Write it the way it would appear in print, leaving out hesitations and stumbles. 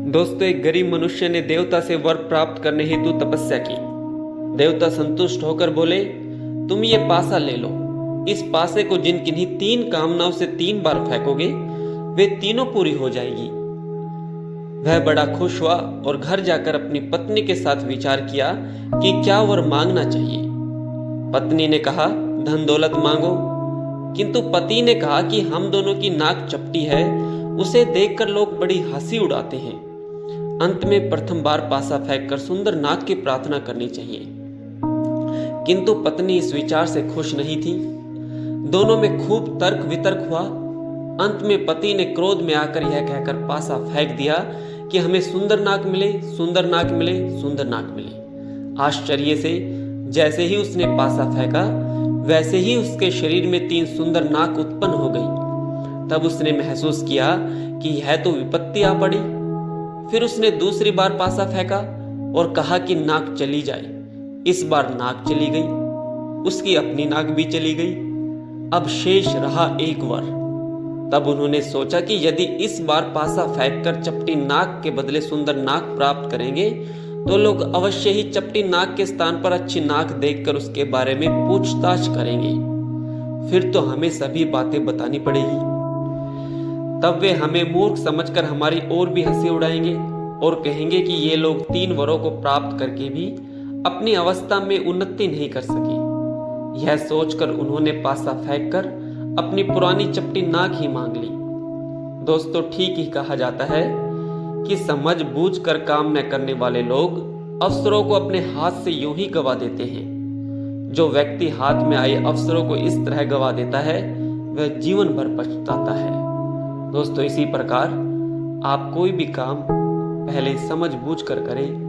दोस्तों, एक गरीब मनुष्य ने देवता से वर प्राप्त करने हेतु तपस्या की। देवता संतुष्ट होकर बोले, तुम ये पासा ले लो। इस पासे को जिन किन्हीं 3 कामनाओं से 3 बार फेंकोगे, वे तीनों पूरी हो जाएगी। वह बड़ा खुश हुआ और घर जाकर अपनी पत्नी के साथ विचार किया कि क्या वर मांगना चाहिए। पत्नी ने कहा, धन दौलत मांगो। किंतु पति ने कहा कि हम दोनों की नाक चपटी है, उसे देखकर लोग बड़ी हंसी उड़ाते हैं। अंत में प्रथम बार पासा फेंककर सुंदर नाक की प्रार्थना करनी चाहिए। किंतु पत्नी इस विचार से खुश नहीं थी। दोनों में खूब तर्क वितर्क हुआ। अंत में पति ने क्रोध में आकर यह कहकर पासा फेंक दिया कि हमें सुंदर नाक मिले, सुंदर नाक मिले, सुंदर नाक मिले। आश्चर्य से जैसे ही उसने पासा फेंका, वैसे ही उसके शरीर में 3 सुंदर नाक उत्पन्न हो गई। तब उसने महसूस किया कि यह तो विपत्ति आ पड़ी। फिर उसने दूसरी बार पासा फेंका और कहा कि नाक चली जाए। इस बार नाक चली गई, उसकी अपनी नाक भी चली गई। अब शेष रहा एक वर। तब उन्होंने सोचा कि यदि इस बार पासा फेंककर चपटी नाक के बदले सुंदर नाक प्राप्त करेंगे, तो लोग अवश्य ही चपटी नाक के स्थान पर अच्छी नाक देखकर उसके बारे में पूछताछ करेंगे। फिर तो हमें सभी बातें बतानी पड़ेगी। तब वे हमें मूर्ख समझकर हमारी और भी हंसी उड़ाएंगे और कहेंगे कि ये लोग 3 वरों को प्राप्त करके भी अपनी अवस्था में उन्नति नहीं कर सके। यह सोचकर उन्होंने पासा फेंककर अपनी पुरानी चपटी नाक ही मांग ली। दोस्तों, ठीक ही कहा जाता है कि समझ बूझ कर काम न करने वाले लोग अवसरों को अपने हाथ से यूं ही गवा देते हैं। जो व्यक्ति हाथ में आए अवसरों को इस तरह गवा देता है, वह जीवन भर पछताता है। दोस्तों, इसी प्रकार आप कोई भी काम पहले समझ बूझ कर करें